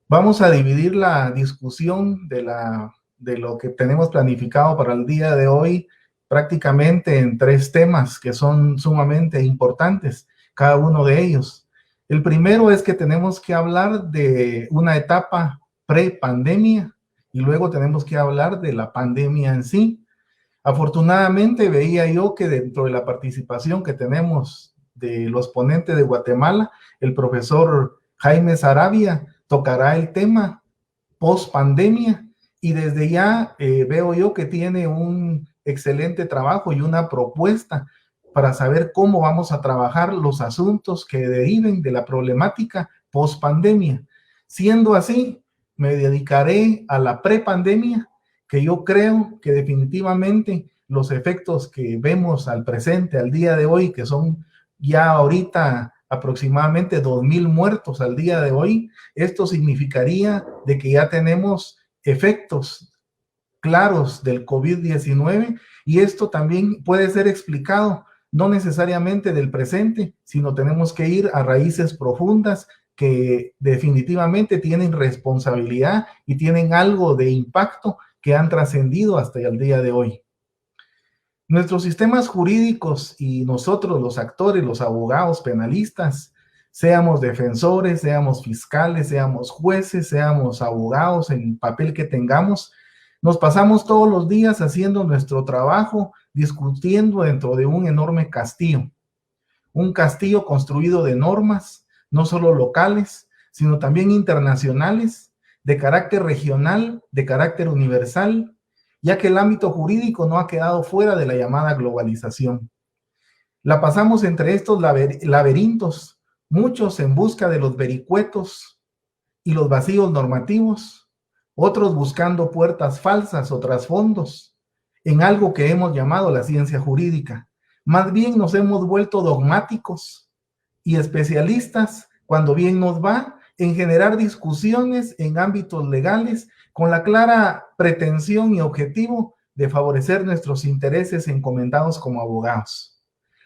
Vamos a dividir la discusión de lo que tenemos planificado para el día de hoy prácticamente en tres temas que son sumamente importantes, cada uno de ellos. El primero es que tenemos que hablar de una etapa pre-pandemia y luego tenemos que hablar de la pandemia en sí. Afortunadamente veía yo que dentro de la participación que tenemos de los ponentes de Guatemala, el profesor Jaime Sarabia tocará el tema post pandemia y desde ya veo yo que tiene un excelente trabajo y una propuesta para saber cómo vamos a trabajar los asuntos que deriven de la problemática post pandemia. Siendo así, me dedicaré a la prepandemia, que yo creo que definitivamente los efectos que vemos al presente, al día de hoy, que son ya ahorita aproximadamente 2,000 muertos al día de hoy, esto significaría de que ya tenemos efectos claros del COVID-19 y esto también puede ser explicado no necesariamente del presente, sino tenemos que ir a raíces profundas que definitivamente tienen responsabilidad y tienen algo de impacto que han trascendido hasta el día de hoy. Nuestros sistemas jurídicos y nosotros, los actores, los abogados, penalistas, seamos defensores, seamos fiscales, seamos jueces, seamos abogados en el papel que tengamos, nos pasamos todos los días haciendo nuestro trabajo, discutiendo dentro de un enorme castillo. Un castillo construido de normas, no solo locales, sino también internacionales, de carácter regional, de carácter universal, ya que el ámbito jurídico no ha quedado fuera de la llamada globalización. La pasamos entre estos laberintos, muchos en busca de los vericuetos y los vacíos normativos, otros buscando puertas falsas o trasfondos en algo que hemos llamado la ciencia jurídica. Más bien nos hemos vuelto dogmáticos y especialistas, cuando bien nos va, en generar discusiones en ámbitos legales con la clara pretensión y objetivo de favorecer nuestros intereses encomendados como abogados.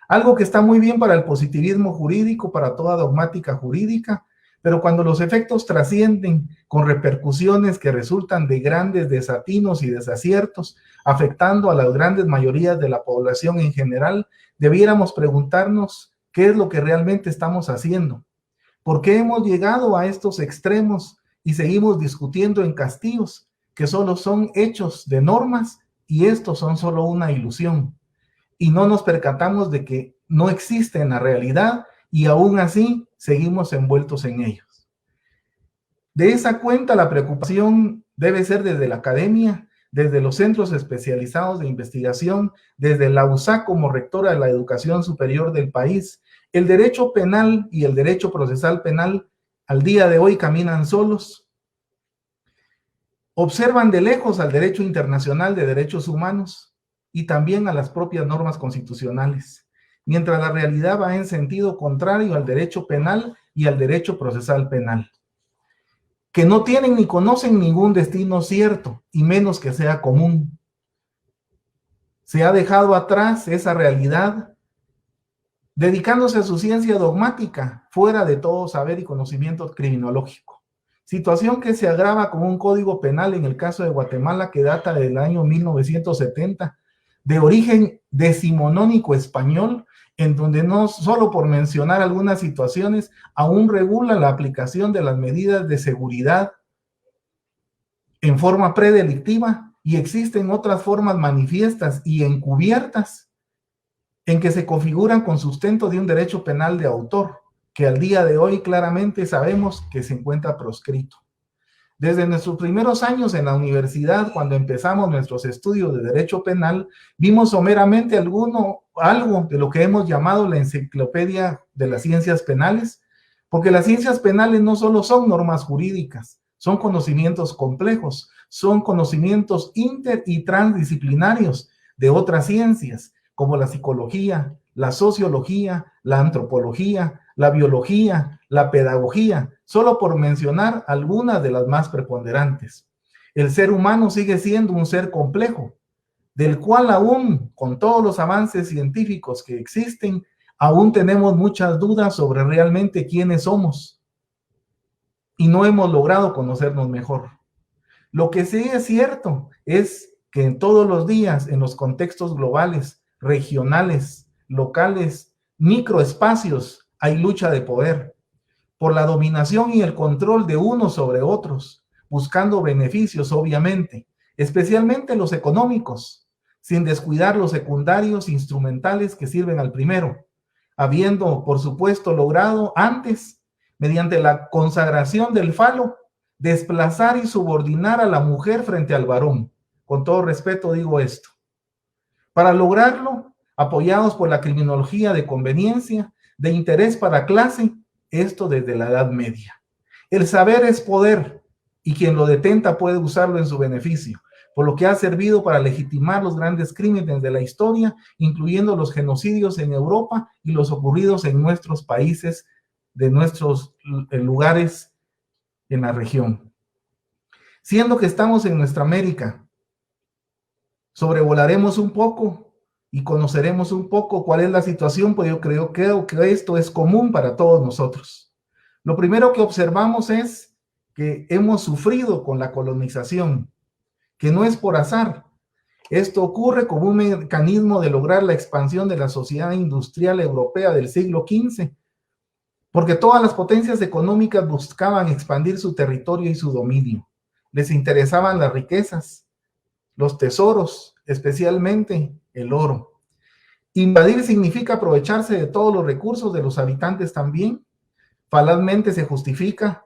Algo que está muy bien para el positivismo jurídico, para toda dogmática jurídica, pero cuando los efectos trascienden con repercusiones que resultan de grandes desatinos y desaciertos, afectando a las grandes mayorías de la población en general, debiéramos preguntarnos qué es lo que realmente estamos haciendo. ¿Por qué hemos llegado a estos extremos y seguimos discutiendo en castillos que solo son hechos de normas y estos son solo una ilusión? Y no nos percatamos de que no existe en la realidad y aún así seguimos envueltos en ellos. De esa cuenta, la preocupación debe ser desde la academia, desde los centros especializados de investigación, desde la USAC como rectora de la educación superior del país. El derecho penal y el derecho procesal penal al día de hoy caminan solos. Observan de lejos al derecho internacional de derechos humanos y también a las propias normas constitucionales, mientras la realidad va en sentido contrario al derecho penal y al derecho procesal penal, que no tienen ni conocen ningún destino cierto, y menos que sea común. Se ha dejado atrás esa realidad, dedicándose a su ciencia dogmática, fuera de todo saber y conocimiento criminológico. Situación que se agrava con un código penal en el caso de Guatemala que data del año 1970, de origen decimonónico español, en donde no solo por mencionar algunas situaciones, aún regula la aplicación de las medidas de seguridad en forma predelictiva y existen otras formas manifiestas y encubiertas en que se configuran con sustento de un derecho penal de autor, que al día de hoy claramente sabemos que se encuentra proscrito. Desde nuestros primeros años en la universidad, cuando empezamos nuestros estudios de derecho penal, vimos someramente algo de lo que hemos llamado la enciclopedia de las ciencias penales, porque las ciencias penales no solo son normas jurídicas, son conocimientos complejos, son conocimientos inter y transdisciplinarios de otras ciencias, como la psicología, la sociología, la antropología, la biología, la pedagogía, solo por mencionar algunas de las más preponderantes. El ser humano sigue siendo un ser complejo, del cual aún, con todos los avances científicos que existen, aún tenemos muchas dudas sobre realmente quiénes somos y no hemos logrado conocernos mejor. Lo que sí es cierto es que en todos los días, en los contextos globales, regionales, locales, microespacios, hay lucha de poder por la dominación y el control de unos sobre otros, buscando beneficios, obviamente, especialmente los económicos, sin descuidar los secundarios instrumentales que sirven al primero, habiendo, por supuesto, logrado antes, mediante la consagración del falo, desplazar y subordinar a la mujer frente al varón. Con todo respeto digo esto. Para lograrlo, apoyados por la criminología de conveniencia, de interés para clase, esto desde la Edad Media. El saber es poder y quien lo detenta puede usarlo en su beneficio, por lo que ha servido para legitimar los grandes crímenes de la historia, incluyendo los genocidios en Europa y los ocurridos en nuestros países, de nuestros lugares en la región. Siendo que estamos en nuestra América, sobrevolaremos un poco y conoceremos un poco cuál es la situación, pues yo creo que esto es común para todos nosotros. Lo primero que observamos es que hemos sufrido con la colonización, que no es por azar. Esto ocurre como un mecanismo de lograr la expansión de la sociedad industrial europea del siglo XV, porque todas las potencias económicas buscaban expandir su territorio y su dominio. Les interesaban las riquezas, los tesoros, especialmente el oro. Invadir significa aprovecharse de todos los recursos de los habitantes también. Falazmente se justifica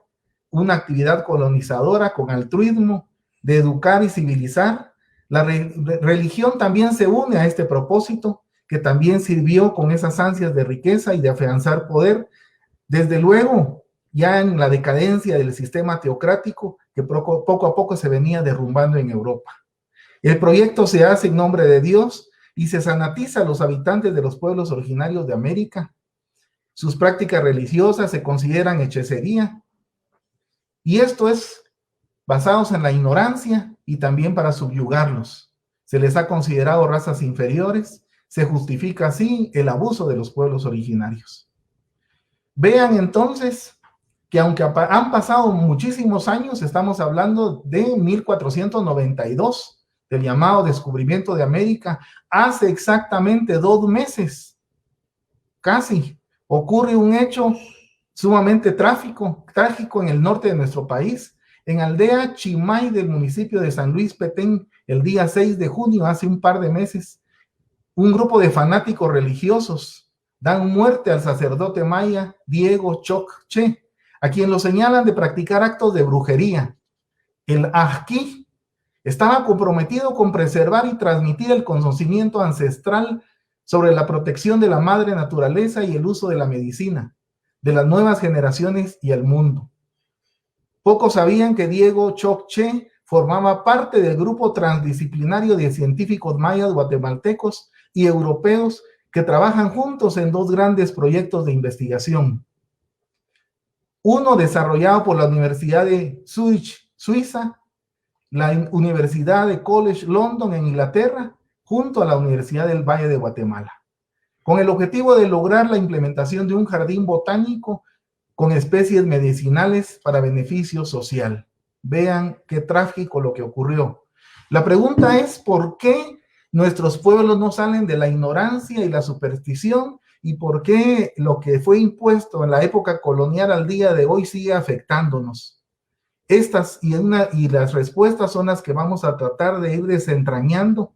una actividad colonizadora con altruismo de educar y civilizar. La religión también se une a este propósito, que también sirvió con esas ansias de riqueza y de afianzar poder. Desde luego, ya en la decadencia del sistema teocrático que poco a poco se venía derrumbando en Europa. El proyecto se hace en nombre de Dios y se sanatiza a los habitantes de los pueblos originarios de América. Sus prácticas religiosas se consideran hechicería. Y esto es basados en la ignorancia y también para subyugarlos. Se les ha considerado razas inferiores. Se justifica así el abuso de los pueblos originarios. Vean entonces que aunque han pasado muchísimos años, estamos hablando de 1492, del llamado descubrimiento de América, hace exactamente 2 meses, casi, ocurre un hecho sumamente trágico en el norte de nuestro país, en aldea Chimay del municipio de San Luis Petén, el día 6 de junio, hace un par de meses, un grupo de fanáticos religiosos dan muerte al sacerdote maya Diego Choc Che, a quien lo señalan de practicar actos de brujería. El Ajquí estaba comprometido con preservar y transmitir el conocimiento ancestral sobre la protección de la madre naturaleza y el uso de la medicina, de las nuevas generaciones y el mundo. Pocos sabían que Diego Choc Che formaba parte del grupo transdisciplinario de científicos mayas, guatemaltecos y europeos que trabajan juntos en 2 grandes proyectos de investigación. Uno desarrollado por la Universidad de Zurich, Suiza, la Universidad de College London en Inglaterra, junto a la Universidad del Valle de Guatemala, con el objetivo de lograr la implementación de un jardín botánico con especies medicinales para beneficio social. Vean qué trágico lo que ocurrió. La pregunta es, ¿por qué nuestros pueblos no salen de la ignorancia y la superstición? ¿Y por qué lo que fue impuesto en la época colonial al día de hoy sigue afectándonos? Estas y las respuestas son las que vamos a tratar de ir desentrañando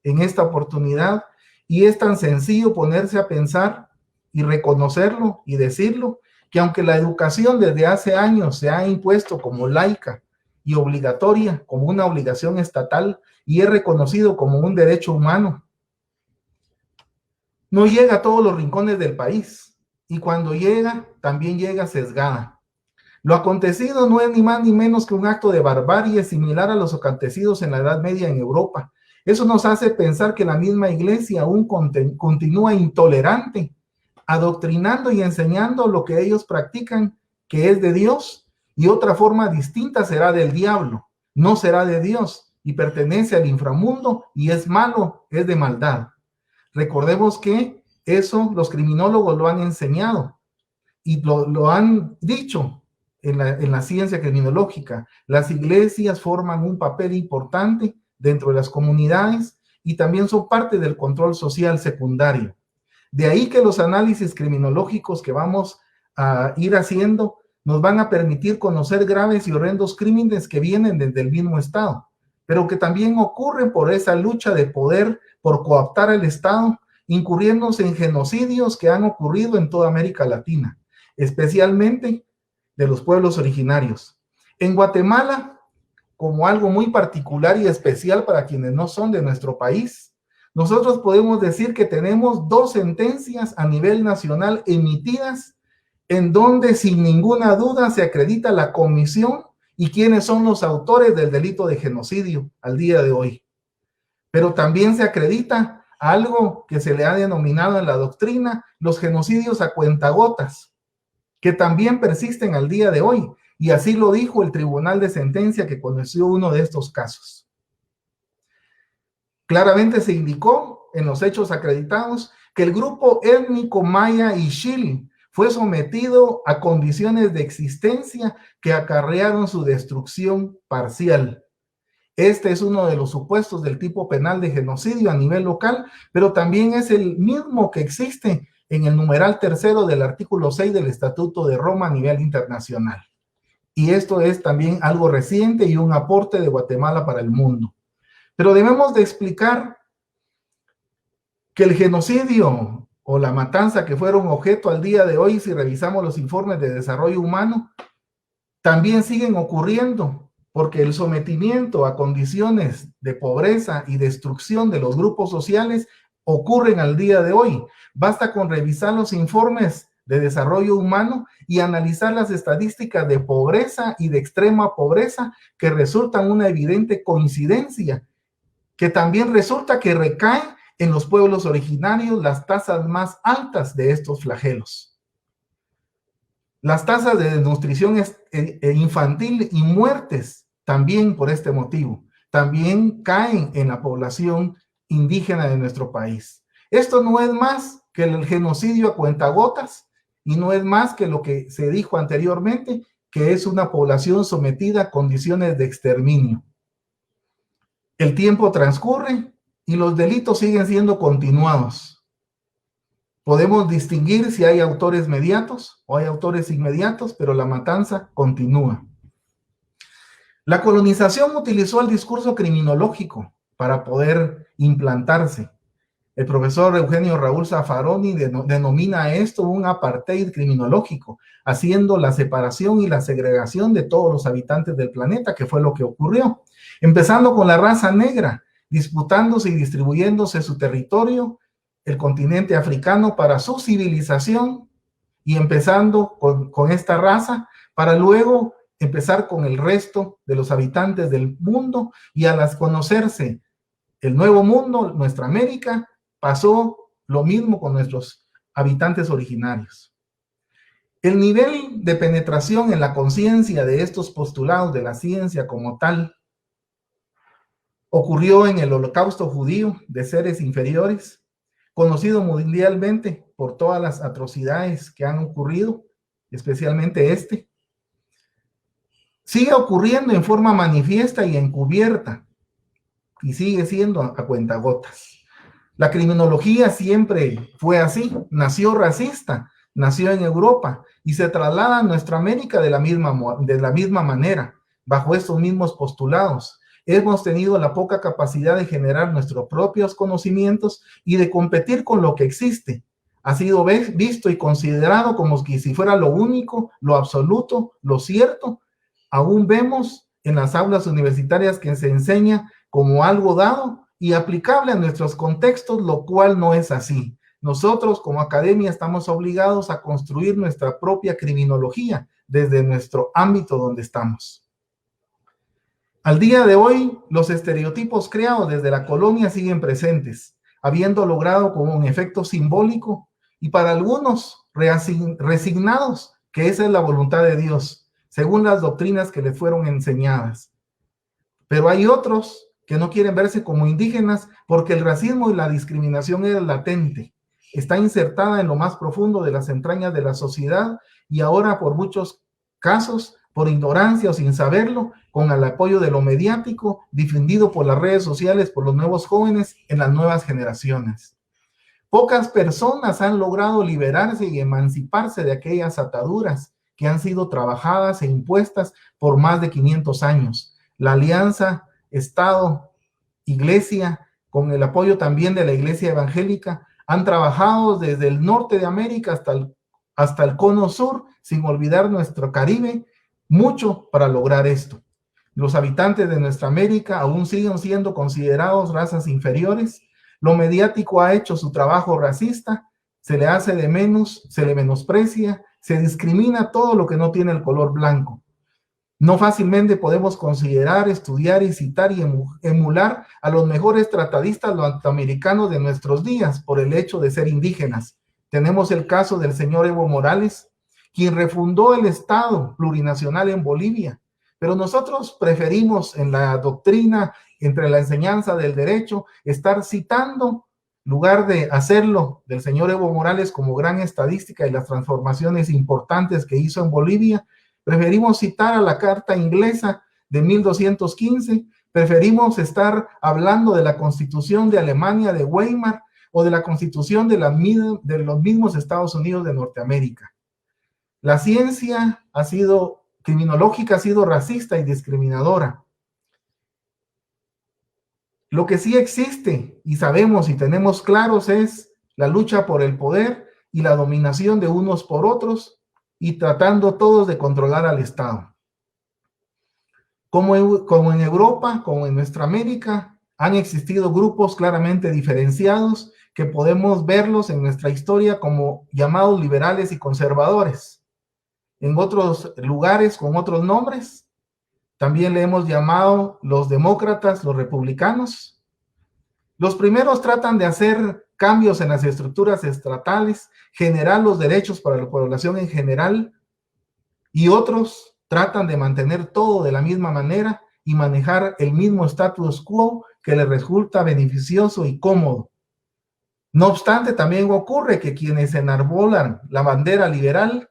en esta oportunidad, y es tan sencillo ponerse a pensar y reconocerlo y decirlo, que aunque la educación desde hace años se ha impuesto como laica y obligatoria, como una obligación estatal, y es reconocido como un derecho humano, no llega a todos los rincones del país, y cuando llega, también llega sesgada. Lo acontecido no es ni más ni menos que un acto de barbarie similar a los acontecidos en la Edad Media en Europa. Eso nos hace pensar que la misma Iglesia aún continúa intolerante, adoctrinando y enseñando lo que ellos practican, que es de Dios, y otra forma distinta será del diablo, no será de Dios, y pertenece al inframundo, y es malo, es de maldad. Recordemos que eso los criminólogos lo han enseñado, y lo han dicho en la ciencia criminológica. Las iglesias forman un papel importante dentro de las comunidades y también son parte del control social secundario. De ahí que los análisis criminológicos que vamos a ir haciendo nos van a permitir conocer graves y horrendos crímenes que vienen desde el mismo Estado, pero que también ocurren por esa lucha de poder, por cooptar al Estado, incurriéndose en genocidios que han ocurrido en toda América Latina, especialmente de los pueblos originarios. En Guatemala, como algo muy particular y especial para quienes no son de nuestro país, nosotros podemos decir que tenemos 2 sentencias a nivel nacional emitidas en donde sin ninguna duda se acredita la comisión y quiénes son los autores del delito de genocidio al día de hoy. Pero también se acredita algo que se le ha denominado en la doctrina los genocidios a cuentagotas, que también persisten al día de hoy, y así lo dijo el tribunal de sentencia que conoció uno de estos casos. Claramente se indicó en los hechos acreditados que el grupo étnico maya Ixil fue sometido a condiciones de existencia que acarrearon su destrucción parcial. Este es uno de los supuestos del tipo penal de genocidio a nivel local, pero también es el mismo que existe en el numeral 3 del artículo 6 del Estatuto de Roma a nivel internacional. Y esto es también algo reciente y un aporte de Guatemala para el mundo. Pero debemos de explicar que el genocidio o la matanza que fueron objeto al día de hoy, si revisamos los informes de desarrollo humano, también siguen ocurriendo, porque el sometimiento a condiciones de pobreza y destrucción de los grupos sociales ocurren al día de hoy. Basta con revisar los informes de desarrollo humano y analizar las estadísticas de pobreza y de extrema pobreza que resultan una evidente coincidencia, que también resulta que recae en los pueblos originarios las tasas más altas de estos flagelos. Las tasas de desnutrición infantil y muertes también por este motivo, también caen en la población indígena de nuestro país. Esto no es más que el genocidio a cuentagotas y no es más que lo que se dijo anteriormente, que es una población sometida a condiciones de exterminio. El tiempo transcurre y los delitos siguen siendo continuados. Podemos distinguir si hay autores mediatos o hay autores inmediatos, pero la matanza continúa. La colonización utilizó el discurso criminológico para poder implantarse. El profesor Eugenio Raúl Zaffaroni denomina esto un apartheid criminológico, haciendo la separación y la segregación de todos los habitantes del planeta, que fue lo que ocurrió. Empezando con la raza negra, disputándose y distribuyéndose su territorio, el continente africano, para su civilización, y empezando con esta raza, para luego empezar con el resto de los habitantes del mundo, y al conocerse el nuevo mundo, nuestra América, pasó lo mismo con nuestros habitantes originarios. El nivel de penetración en la conciencia de estos postulados de la ciencia como tal ocurrió en el Holocausto judío de seres inferiores, conocido mundialmente por todas las atrocidades que han ocurrido, especialmente este. Sigue ocurriendo en forma manifiesta y encubierta, y sigue siendo a cuentagotas. La criminología siempre fue así, nació racista, nació en Europa y se traslada a nuestra América de la misma manera, bajo estos mismos postulados. Hemos tenido la poca capacidad de generar nuestros propios conocimientos y de competir con lo que existe. Ha sido visto y considerado como si fuera lo único, lo absoluto, lo cierto. Aún vemos en las aulas universitarias que se enseña como algo dado y aplicable a nuestros contextos, lo cual no es así. Nosotros como academia estamos obligados a construir nuestra propia criminología desde nuestro ámbito donde estamos. Al día de hoy, los estereotipos creados desde la colonia siguen presentes, habiendo logrado como un efecto simbólico y para algunos resignados que esa es la voluntad de Dios, según las doctrinas que les fueron enseñadas. Pero hay otros que no quieren verse como indígenas porque el racismo y la discriminación es latente, está insertada en lo más profundo de las entrañas de la sociedad y ahora por muchos casos, por ignorancia o sin saberlo, con el apoyo de lo mediático, difundido por las redes sociales, por los nuevos jóvenes en las nuevas generaciones. Pocas personas han logrado liberarse y emanciparse de aquellas ataduras que han sido trabajadas e impuestas por más de 500 años. La alianza Estado-Iglesia, con el apoyo también de la Iglesia Evangélica, han trabajado desde el norte de América hasta el cono sur, sin olvidar nuestro Caribe, mucho para lograr esto. Los habitantes de nuestra América aún siguen siendo considerados razas inferiores. Lo mediático ha hecho su trabajo racista, se le hace de menos, se le menosprecia, se discrimina todo lo que no tiene el color blanco. No fácilmente podemos considerar, estudiar y citar y emular a los mejores tratadistas norteamericanos de nuestros días por el hecho de ser indígenas. Tenemos el caso del señor Evo Morales, quien refundó el Estado plurinacional en Bolivia, pero nosotros preferimos en la doctrina, entre la enseñanza del derecho, estar citando, en lugar de hacerlo del señor Evo Morales como gran estadística y las transformaciones importantes que hizo en Bolivia. Preferimos citar a la Carta Inglesa de 1215, preferimos estar hablando de la Constitución de Alemania de Weimar o de la Constitución de los mismos Estados Unidos de Norteamérica. La ciencia criminológica ha sido racista y discriminadora. Lo que sí existe y sabemos y tenemos claros es la lucha por el poder y la dominación de unos por otros, y tratando todos de controlar al Estado. Como en Europa, como en nuestra América, han existido grupos claramente diferenciados que podemos verlos en nuestra historia como llamados liberales y conservadores. En otros lugares, con otros nombres, también le hemos llamado los demócratas, los republicanos. Los primeros tratan de hacer cambios en las estructuras estatales, generar los derechos para la población en general, y otros tratan de mantener todo de la misma manera y manejar el mismo status quo que les resulta beneficioso y cómodo. No obstante, también ocurre que quienes enarbolan la bandera liberal,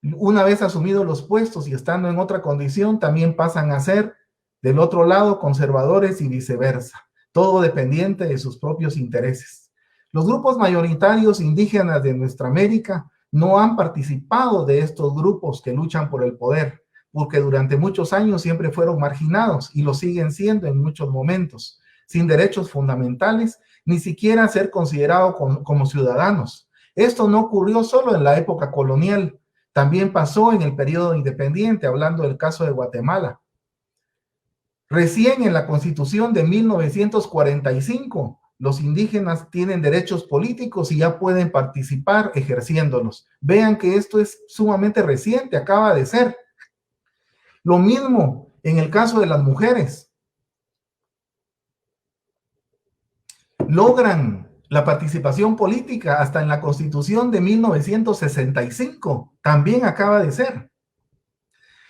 una vez asumidos los puestos y estando en otra condición, también pasan a ser del otro lado conservadores y viceversa, todo dependiente de sus propios intereses. Los grupos mayoritarios indígenas de nuestra América no han participado de estos grupos que luchan por el poder, porque durante muchos años siempre fueron marginados y lo siguen siendo en muchos momentos, sin derechos fundamentales, ni siquiera ser considerados como ciudadanos. Esto no ocurrió solo en la época colonial, también pasó en el periodo independiente, hablando del caso de Guatemala. Recién en la Constitución de 1945, los indígenas tienen derechos políticos y ya pueden participar ejerciéndolos. Vean que esto es sumamente reciente, acaba de ser. Lo mismo en el caso de las mujeres. Logran la participación política hasta en la Constitución de 1965, también acaba de ser.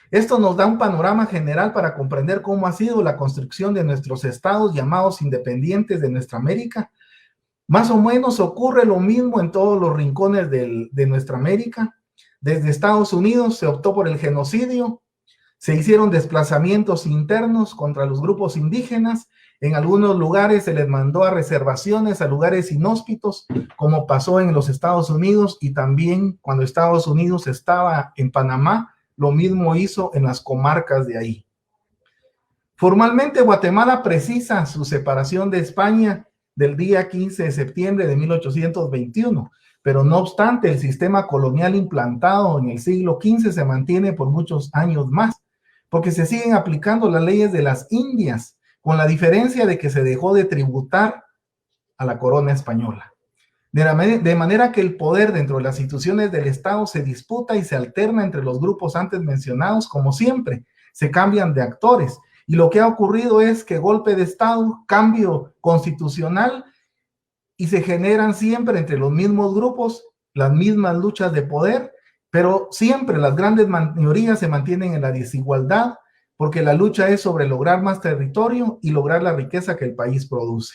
Esto nos da un panorama general para comprender cómo ha sido la construcción de nuestros estados llamados independientes de nuestra América. Más o menos ocurre lo mismo en todos los rincones de nuestra América. Desde Estados Unidos se optó por el genocidio, se hicieron desplazamientos internos contra los grupos indígenas. En algunos lugares se les mandó a reservaciones, a lugares inhóspitos, como pasó en los Estados Unidos, y también cuando Estados Unidos estaba en Panamá, lo mismo hizo en las comarcas de ahí. Formalmente, Guatemala precisa su separación de España del día 15 de septiembre de 1821, pero no obstante, el sistema colonial implantado en el siglo XV se mantiene por muchos años más, porque se siguen aplicando las leyes de las Indias, con la diferencia de que se dejó de tributar a la corona española. De manera que el poder dentro de las instituciones del Estado se disputa y se alterna entre los grupos antes mencionados, como siempre, se cambian de actores. Y lo que ha ocurrido es que golpe de Estado, cambio constitucional, y se generan siempre entre los mismos grupos las mismas luchas de poder, pero siempre las grandes mayorías se mantienen en la desigualdad, porque la lucha es sobre lograr más territorio y lograr la riqueza que el país produce.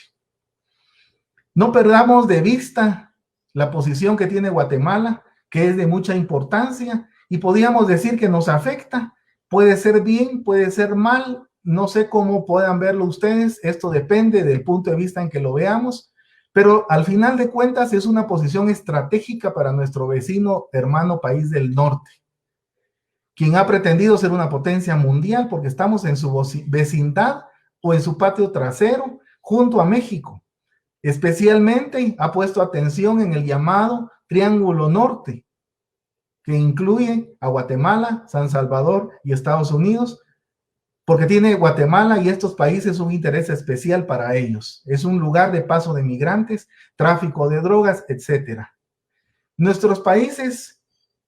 No perdamos de vista la posición que tiene Guatemala, que es de mucha importancia, y podríamos decir que nos afecta. Puede ser bien, puede ser mal, no sé cómo puedan verlo ustedes, esto depende del punto de vista en que lo veamos, pero al final de cuentas es una posición estratégica para nuestro vecino, hermano país del norte, quien ha pretendido ser una potencia mundial porque estamos en su vecindad o en su patio trasero junto a México. Especialmente ha puesto atención en el llamado Triángulo Norte, que incluye a Guatemala, San Salvador y Estados Unidos, porque tiene Guatemala y estos países un interés especial para ellos. Es un lugar de paso de migrantes, tráfico de drogas, etc. Nuestros países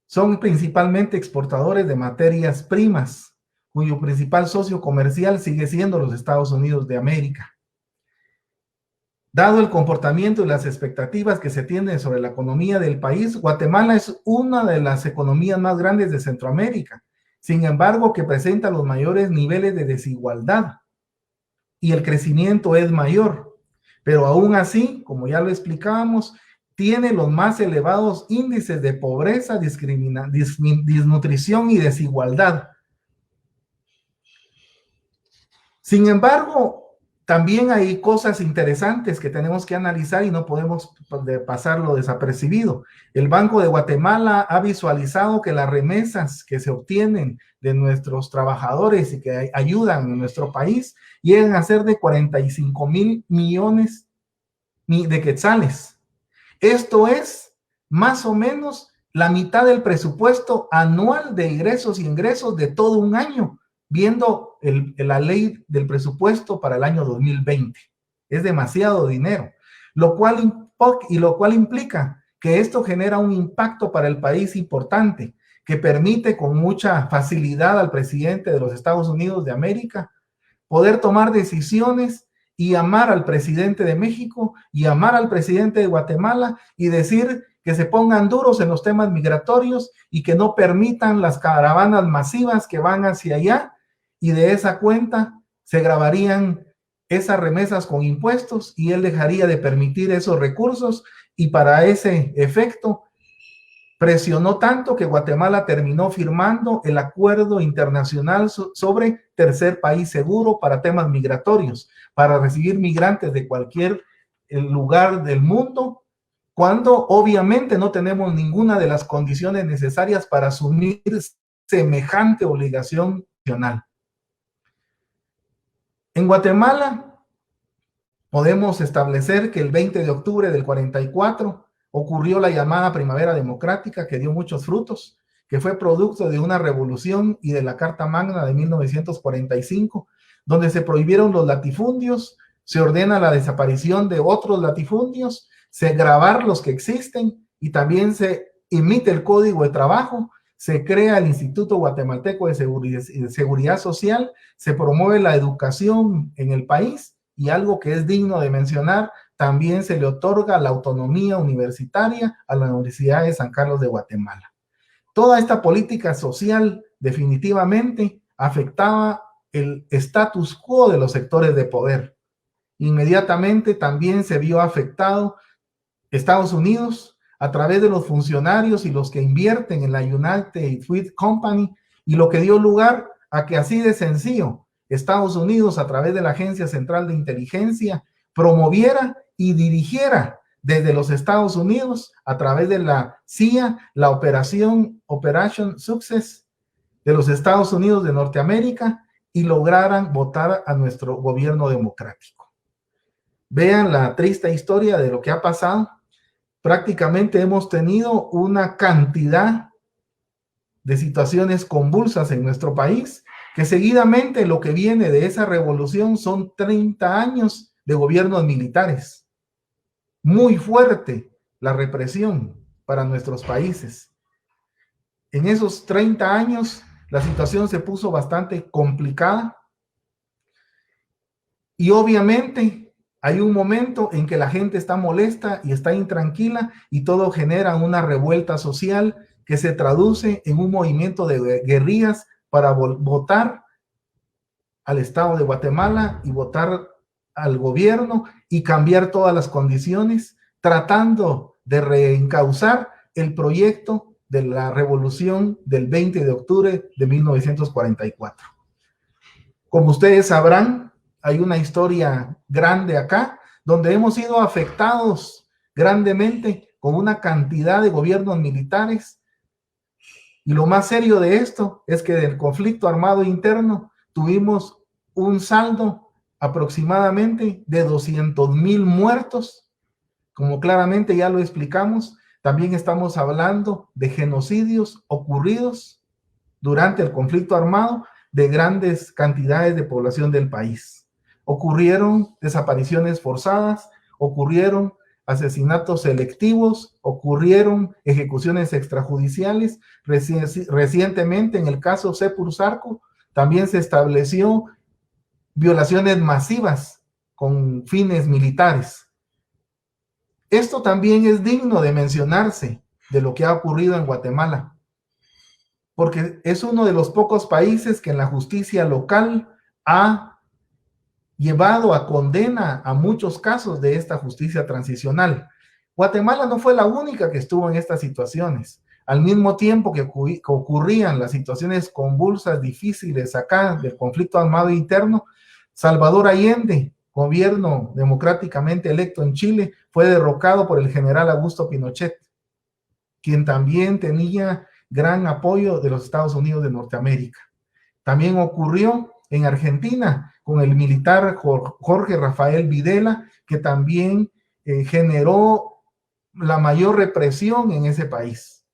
son principalmente exportadores de materias primas, cuyo principal socio comercial sigue siendo los Estados Unidos de América. Dado el comportamiento y las expectativas que se tienen sobre la economía del país, Guatemala es una de las economías más grandes de Centroamérica, sin embargo que presenta los mayores niveles de desigualdad y el crecimiento es mayor, pero aún así, como ya lo explicábamos, tiene los más elevados índices de pobreza, desnutrición y desigualdad. Sin embargo, también hay cosas interesantes que tenemos que analizar y no podemos pasarlo desapercibido. El Banco de Guatemala ha visualizado que las remesas que se obtienen de nuestros trabajadores y que ayudan en nuestro país llegan a ser de 45,000 millones de quetzales. Esto es más o menos la mitad del presupuesto anual de egresos y ingresos de todo un año, viendo la ley del presupuesto para el año 2020. Es demasiado dinero, lo cual implica que esto genera un impacto para el país importante, que permite con mucha facilidad al presidente de los Estados Unidos de América poder tomar decisiones y llamar al presidente de México y llamar al presidente de Guatemala y decir que se pongan duros en los temas migratorios y que no permitan las caravanas masivas que van hacia allá, y de esa cuenta se grabarían esas remesas con impuestos y él dejaría de permitir esos recursos, y para ese efecto presionó tanto que Guatemala terminó firmando el acuerdo internacional sobre tercer país seguro para temas migratorios, para recibir migrantes de cualquier lugar del mundo, cuando obviamente no tenemos ninguna de las condiciones necesarias para asumir semejante obligación nacional. En Guatemala podemos establecer que el 20 de octubre del 44 ocurrió la llamada Primavera Democrática, que dio muchos frutos, que fue producto de una revolución y de la Carta Magna de 1945, donde se prohibieron los latifundios, se ordena la desaparición de otros latifundios, se grabar los que existen y también se emite el Código de Trabajo, se crea el Instituto Guatemalteco de Seguridad Social, se promueve la educación en el país y algo que es digno de mencionar, también se le otorga la autonomía universitaria a la Universidad de San Carlos de Guatemala. Toda esta política social definitivamente afectaba el status quo de los sectores de poder. Inmediatamente también se vio afectado Estados Unidos a través de los funcionarios y los que invierten en la United Fruit Company, y lo que dio lugar a que así de sencillo Estados Unidos, a través de la Agencia Central de Inteligencia, promoviera y dirigiera desde los Estados Unidos, a través de la CIA, la Operation Success de los Estados Unidos de Norteamérica, y lograran votar a nuestro gobierno democrático. Vean la triste historia de lo que ha pasado. Prácticamente hemos tenido una cantidad de situaciones convulsas en nuestro país, que seguidamente lo que viene de esa revolución son 30 años de gobiernos militares. Muy fuerte la represión para nuestros países. En esos 30 años la situación se puso bastante complicada y obviamente hay un momento en que la gente está molesta y está intranquila y todo genera una revuelta social que se traduce en un movimiento de guerrillas para votar al Estado de Guatemala y votar al gobierno y cambiar todas las condiciones, tratando de reencauzar el proyecto de la revolución del 20 de octubre de 1944. Como ustedes sabrán, hay una historia grande acá, donde hemos sido afectados grandemente con una cantidad de gobiernos militares. Y lo más serio de esto es que del conflicto armado interno tuvimos un saldo aproximadamente de 200,000 muertos. Como claramente ya lo explicamos, también estamos hablando de genocidios ocurridos durante el conflicto armado de grandes cantidades de población del país. Ocurrieron desapariciones forzadas, ocurrieron asesinatos selectivos, ocurrieron ejecuciones extrajudiciales. Recientemente, en el caso Sepur-Sarco, también se estableció violaciones masivas con fines militares. Esto también es digno de mencionarse de lo que ha ocurrido en Guatemala, porque es uno de los pocos países que en la justicia local ha llevado a condena a muchos casos de esta justicia transicional. Guatemala no fue la única que estuvo en estas situaciones. Al mismo tiempo que ocurrían las situaciones convulsas, difíciles acá del conflicto armado interno, Salvador Allende, gobierno democráticamente electo en Chile, fue derrocado por el general Augusto Pinochet, quien también tenía gran apoyo de los Estados Unidos de Norteamérica. También ocurrió en Argentina con el militar Jorge Rafael Videla, que también generó la mayor represión en ese país.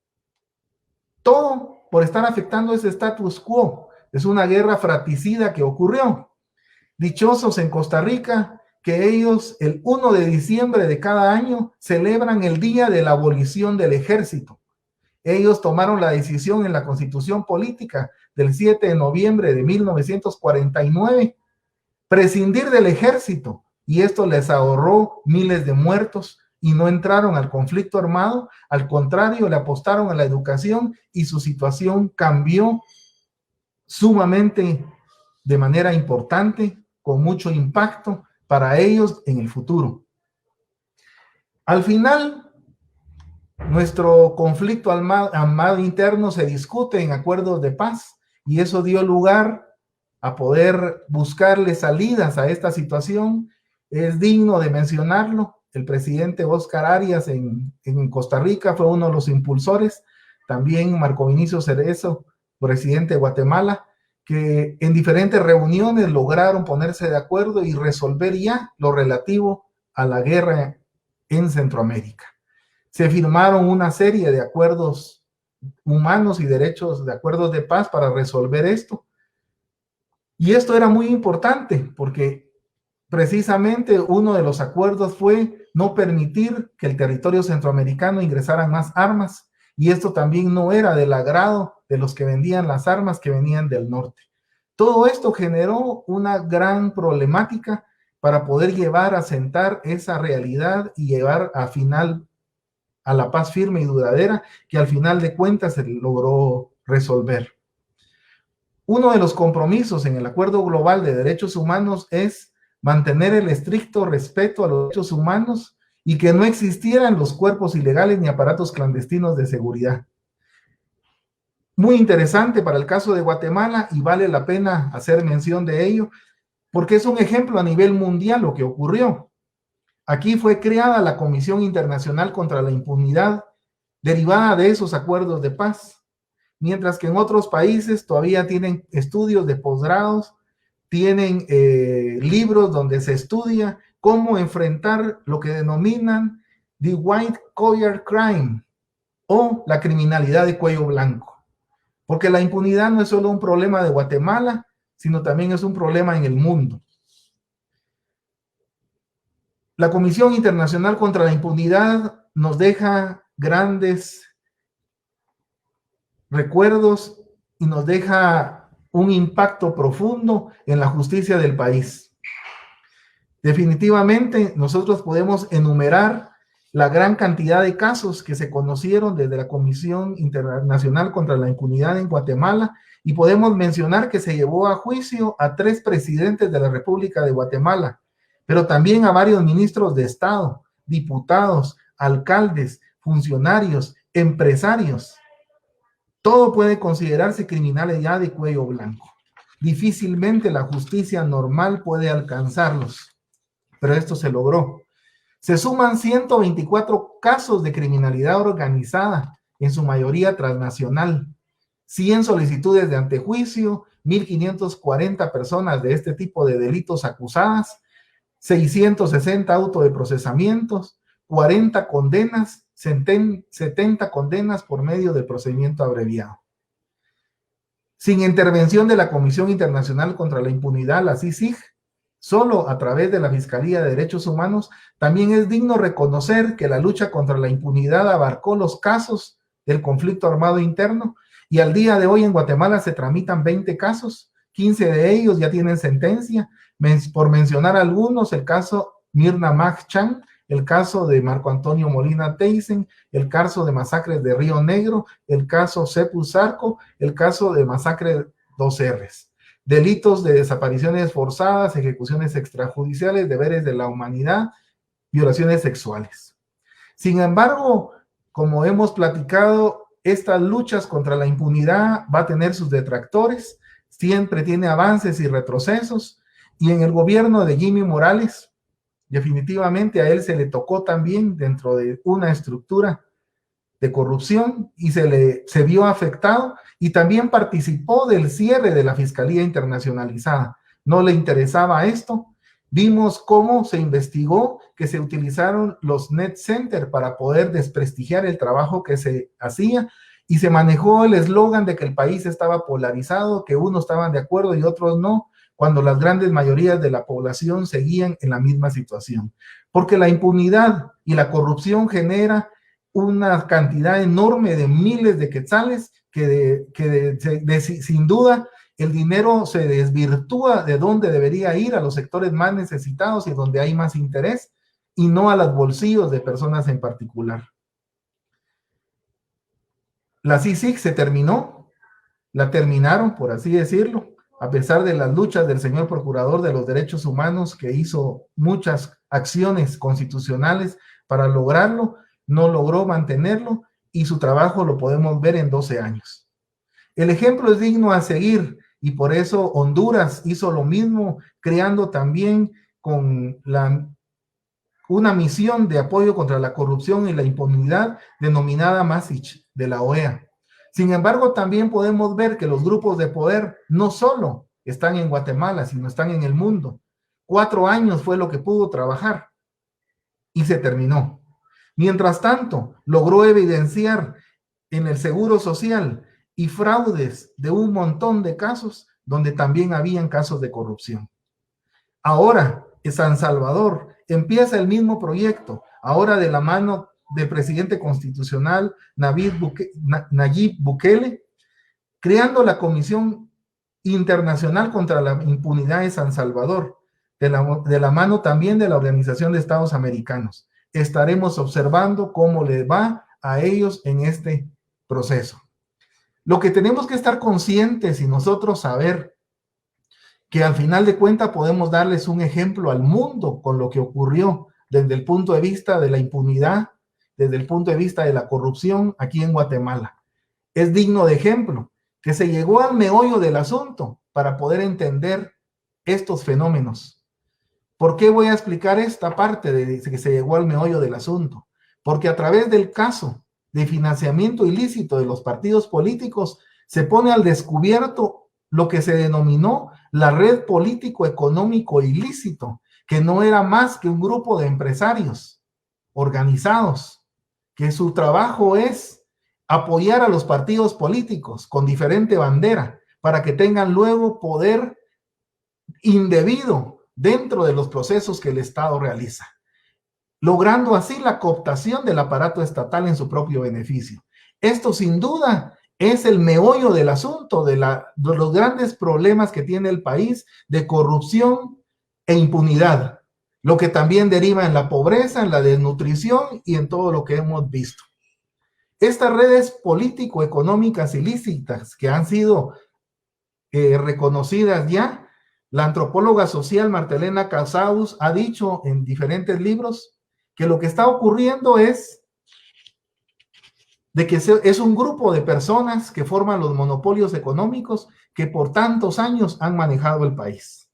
Todo por estar afectando ese status quo. Es una guerra fratricida que ocurrió. Dichosos en Costa Rica, que ellos el 1 de diciembre de cada año celebran el Día de la Abolición del Ejército. Ellos tomaron la decisión en la Constitución Política del 7 de noviembre de 1949, prescindir del ejército, y esto les ahorró miles de muertos y no entraron al conflicto armado. Al contrario, le apostaron a la educación y su situación cambió sumamente de manera importante, con mucho impacto para ellos en el futuro. Al final, nuestro conflicto armado interno se discute en acuerdos de paz, y eso dio lugar a poder buscarle salidas a esta situación. Es digno de mencionarlo. El presidente Óscar Arias en Costa Rica fue uno de los impulsores. También Marco Vinicio Cerezo, presidente de Guatemala, que en diferentes reuniones lograron ponerse de acuerdo y resolver ya lo relativo a la guerra en Centroamérica. Se firmaron una serie de acuerdos humanos y derechos, de acuerdos de paz para resolver esto. Y esto era muy importante porque precisamente uno de los acuerdos fue no permitir que el territorio centroamericano ingresaran más armas, y esto también no era del agrado de los que vendían las armas que venían del norte. Todo esto generó una gran problemática para poder llevar a sentar esa realidad y llevar a final a la paz firme y duradera, que al final de cuentas se logró resolver. Uno de los compromisos en el Acuerdo Global de Derechos Humanos es mantener el estricto respeto a los derechos humanos y que no existieran los cuerpos ilegales ni aparatos clandestinos de seguridad. Muy interesante para el caso de Guatemala, y vale la pena hacer mención de ello, porque es un ejemplo a nivel mundial lo que ocurrió. Aquí fue creada la Comisión Internacional contra la Impunidad, derivada de esos acuerdos de paz, mientras que en otros países todavía tienen estudios de posgrados, tienen libros donde se estudia cómo enfrentar lo que denominan the white collar crime, o la criminalidad de cuello blanco. Porque la impunidad no es solo un problema de Guatemala, sino también es un problema en el mundo. La Comisión Internacional contra la Impunidad nos deja grandes recuerdos y nos deja un impacto profundo en la justicia del país. Definitivamente, nosotros podemos enumerar la gran cantidad de casos que se conocieron desde la Comisión Internacional contra la Impunidad en Guatemala, y podemos mencionar que se llevó a juicio a 3 presidentes de la República de Guatemala, pero también a varios ministros de Estado, diputados, alcaldes, funcionarios, empresarios. Todo puede considerarse criminalidad de cuello blanco. Difícilmente la justicia normal puede alcanzarlos, pero esto se logró. Se suman 124 casos de criminalidad organizada, en su mayoría transnacional, 100 solicitudes de antejuicio, 1.540 personas de este tipo de delitos acusadas, 660 autos de procesamientos, 40 condenas, 70 condenas por medio del procedimiento abreviado. Sin intervención de la Comisión Internacional contra la Impunidad, la CICIG, solo a través de la Fiscalía de Derechos Humanos, también es digno reconocer que la lucha contra la impunidad abarcó los casos del conflicto armado interno, y al día de hoy en Guatemala se tramitan 20 casos, 15 de ellos ya tienen sentencia, por mencionar algunos, el caso Mirna Mag Chan, el caso de Marco Antonio Molina Teisen, el caso de masacres de Río Negro, el caso Cepus Zarco, el caso de masacre 2Rs. Delitos de desapariciones forzadas, ejecuciones extrajudiciales, deberes de la humanidad, violaciones sexuales. Sin embargo, como hemos platicado, estas luchas contra la impunidad va a tener sus detractores, siempre tiene avances y retrocesos, y en el gobierno de Jimmy Morales, definitivamente a él se le tocó también dentro de una estructura de corrupción y se vio afectado, y también participó del cierre de la Fiscalía Internacionalizada. No le interesaba esto. Vimos cómo se investigó que se utilizaron los net center para poder desprestigiar el trabajo que se hacía, y se manejó el eslogan de que el país estaba polarizado, que unos estaban de acuerdo y otros no, cuando las grandes mayorías de la población seguían en la misma situación. Porque la impunidad y la corrupción genera una cantidad enorme de miles de quetzales sin duda el dinero se desvirtúa de donde debería ir, a los sectores más necesitados y donde hay más interés, y no a los bolsillos de personas en particular. La CICIG se terminó, la terminaron, por así decirlo, a pesar de las luchas del señor Procurador de los Derechos Humanos, que hizo muchas acciones constitucionales para lograrlo, no logró mantenerlo, y su trabajo lo podemos ver en 12 años. El ejemplo es digno a seguir, y por eso Honduras hizo lo mismo, creando también con una misión de apoyo contra la corrupción y la impunidad denominada MASICH de la OEA. Sin embargo, también podemos ver que los grupos de poder no solo están en Guatemala, sino están en el mundo. 4 años fue lo que pudo trabajar y se terminó. Mientras tanto, logró evidenciar en el Seguro Social y fraudes de un montón de casos donde también habían casos de corrupción. Ahora, en San Salvador empieza el mismo proyecto, ahora de la mano del presidente constitucional Nayib Bukele, creando la Comisión Internacional contra la Impunidad de San Salvador, de la mano también de la Organización de Estados Americanos. Estaremos observando cómo les va a ellos en este proceso. Lo que tenemos que estar conscientes y nosotros saber que al final de cuentas podemos darles un ejemplo al mundo con lo que ocurrió desde el punto de vista de la impunidad, desde el punto de vista de la corrupción aquí en Guatemala. Es digno de ejemplo que se llegó al meollo del asunto para poder entender estos fenómenos. ¿Por qué voy a explicar esta parte de que se llegó al meollo del asunto? Porque a través del caso de financiamiento ilícito de los partidos políticos se pone al descubierto lo que se denominó la red político-económico ilícito, que no era más que un grupo de empresarios organizados, que su trabajo es apoyar a los partidos políticos con diferente bandera para que tengan luego poder indebido dentro de los procesos que el Estado realiza, logrando así la cooptación del aparato estatal en su propio beneficio. Esto sin duda es el meollo del asunto, de los grandes problemas que tiene el país de corrupción e impunidad, lo que también deriva en la pobreza, en la desnutrición y en todo lo que hemos visto. Estas redes político-económicas ilícitas que han sido reconocidas ya, la antropóloga social Martelena Casaus ha dicho en diferentes libros que lo que está ocurriendo es de que es un grupo de personas que forman los monopolios económicos que por tantos años han manejado el país.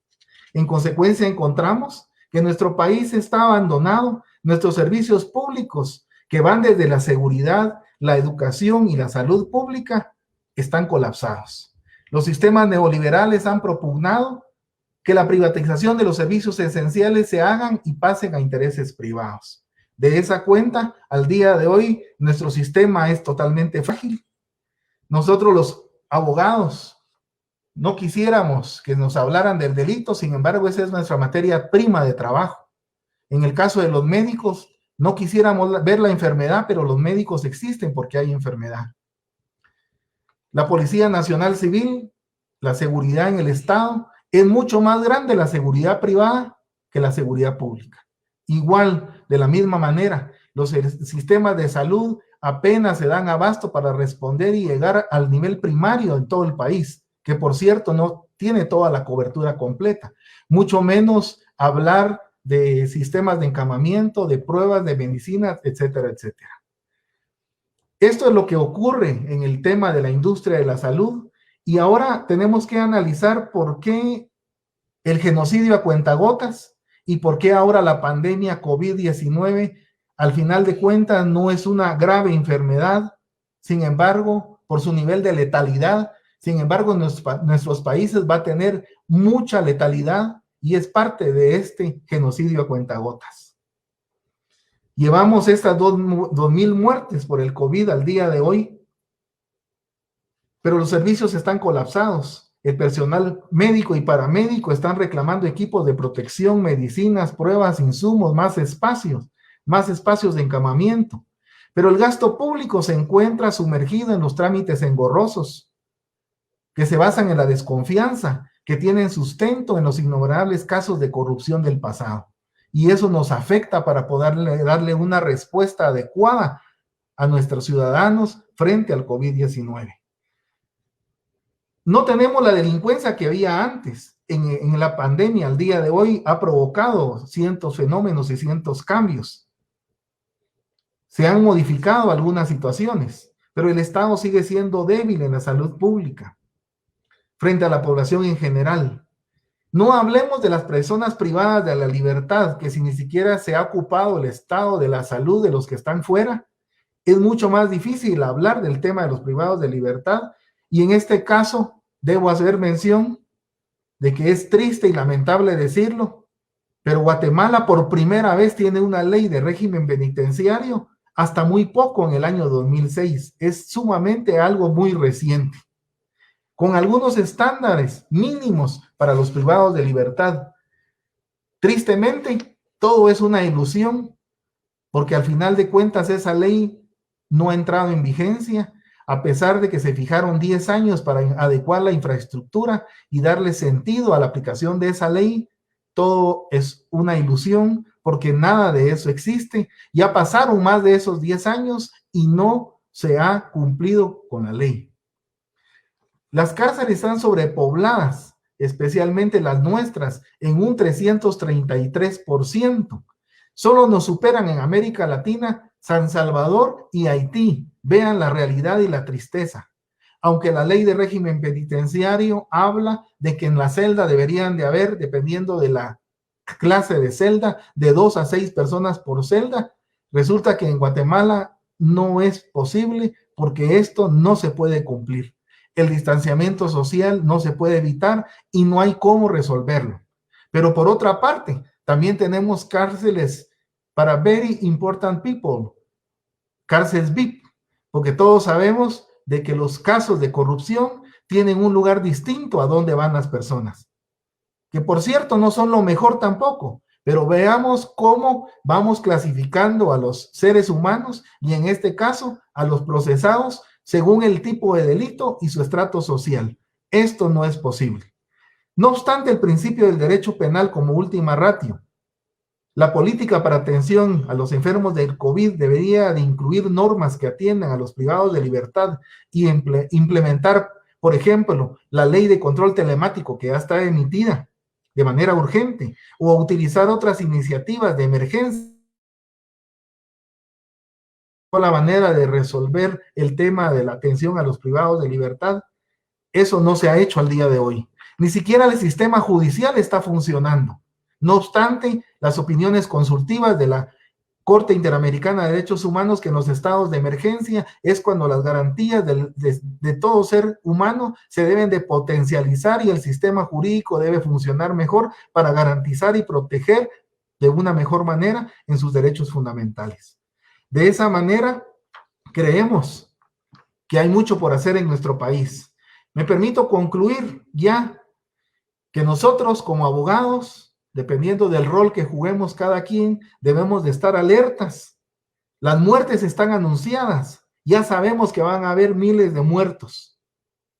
En consecuencia, encontramos que nuestro país está abandonado, nuestros servicios públicos, que van desde la seguridad, la educación y la salud pública, están colapsados. Los sistemas neoliberales han propugnado que la privatización de los servicios esenciales se hagan y pasen a intereses privados. De esa cuenta, al día de hoy, nuestro sistema es totalmente frágil. Nosotros los abogados no quisiéramos que nos hablaran del delito, sin embargo, esa es nuestra materia prima de trabajo. En el caso de los médicos, no quisiéramos ver la enfermedad, pero los médicos existen porque hay enfermedad. La Policía Nacional Civil, la seguridad en el Estado, es mucho más grande la seguridad privada que la seguridad pública. Igual, de la misma manera, los sistemas de salud apenas se dan abasto para responder y llegar al nivel primario en todo el país, que por cierto no tiene toda la cobertura completa, mucho menos hablar de sistemas de encamamiento, de pruebas de medicinas, etcétera, etcétera. Esto es lo que ocurre en el tema de la industria de la salud y ahora tenemos que analizar por qué el genocidio a cuentagotas y por qué ahora la pandemia COVID-19 al final de cuentas no es una grave enfermedad, sin embargo, por su nivel de letalidad, sin embargo, nuestros países va a tener mucha letalidad y es parte de este genocidio a cuentagotas. Llevamos estas 2.000 muertes por el COVID al día de hoy, pero los servicios están colapsados. El personal médico y paramédico están reclamando equipos de protección, medicinas, pruebas, insumos, más espacios de encamamiento. Pero el gasto público se encuentra sumergido en los trámites engorrosos, que se basan en la desconfianza, que tienen sustento en los innumerables casos de corrupción del pasado. Y eso nos afecta para poder darle una respuesta adecuada a nuestros ciudadanos frente al COVID-19. No tenemos la delincuencia que había antes. En la pandemia, al día de hoy, ha provocado cientos fenómenos y cientos cambios. Se han modificado algunas situaciones, pero el Estado sigue siendo débil en la salud pública frente a la población en general. No hablemos de las personas privadas de la libertad, que si ni siquiera se ha ocupado el estado de la salud de los que están fuera, es mucho más difícil hablar del tema de los privados de libertad. Y en este caso, debo hacer mención de que es triste y lamentable decirlo, pero Guatemala por primera vez tiene una ley de régimen penitenciario hasta muy poco, en el año 2006. Es sumamente algo muy reciente, con algunos estándares mínimos para los privados de libertad. Tristemente, todo es una ilusión, porque al final de cuentas esa ley no ha entrado en vigencia, a pesar de que se fijaron 10 años para adecuar la infraestructura y darle sentido a la aplicación de esa ley. Todo es una ilusión, porque nada de eso existe. Ya pasaron más de esos 10 años y no se ha cumplido con la ley. Las cárceles están sobrepobladas, especialmente las nuestras, en un 333%. Solo nos superan en América Latina San Salvador y Haití. Vean la realidad y la tristeza. Aunque la ley de régimen penitenciario habla de que en la celda deberían de haber, dependiendo de la clase de celda, de 2 a 6 personas por celda, resulta que en Guatemala no es posible porque esto no se puede cumplir. El distanciamiento social no se puede evitar y no hay cómo resolverlo. Pero por otra parte, también tenemos cárceles para very important people, cárceles VIP, porque todos sabemos de que los casos de corrupción tienen un lugar distinto a donde van las personas, que por cierto no son lo mejor tampoco, pero veamos cómo vamos clasificando a los seres humanos y en este caso a los procesados según el tipo de delito y su estrato social. Esto no es posible. No obstante, el principio del derecho penal como última ratio, la política para atención a los enfermos del COVID debería de incluir normas que atiendan a los privados de libertad y implementar, por ejemplo, la ley de control telemático que ya está emitida de manera urgente, o utilizar otras iniciativas de emergencia la manera de resolver el tema de la atención a los privados de libertad. Eso no se ha hecho al día de hoy. Ni siquiera el sistema judicial está funcionando. No obstante, las opiniones consultivas de la Corte Interamericana de Derechos Humanos, que en los estados de emergencia es cuando las garantías de todo ser humano se deben de potencializar y el sistema jurídico debe funcionar mejor para garantizar y proteger de una mejor manera en sus derechos fundamentales. De esa manera, creemos que hay mucho por hacer en nuestro país. Me permito concluir ya que nosotros como abogados, dependiendo del rol que juguemos cada quien, debemos de estar alertas. Las muertes están anunciadas. Ya sabemos que van a haber miles de muertos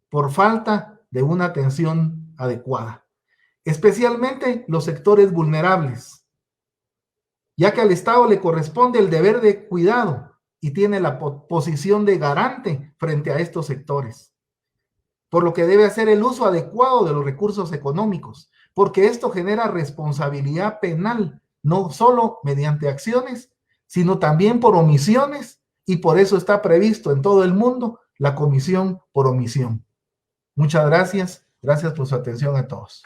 por falta de una atención adecuada, especialmente los sectores vulnerables, ya que al Estado le corresponde el deber de cuidado y tiene la posición de garante frente a estos sectores, por lo que debe hacer el uso adecuado de los recursos económicos, porque esto genera responsabilidad penal, no solo mediante acciones, sino también por omisiones, y por eso está previsto en todo el mundo la comisión por omisión. Muchas gracias. Gracias por su atención a todos.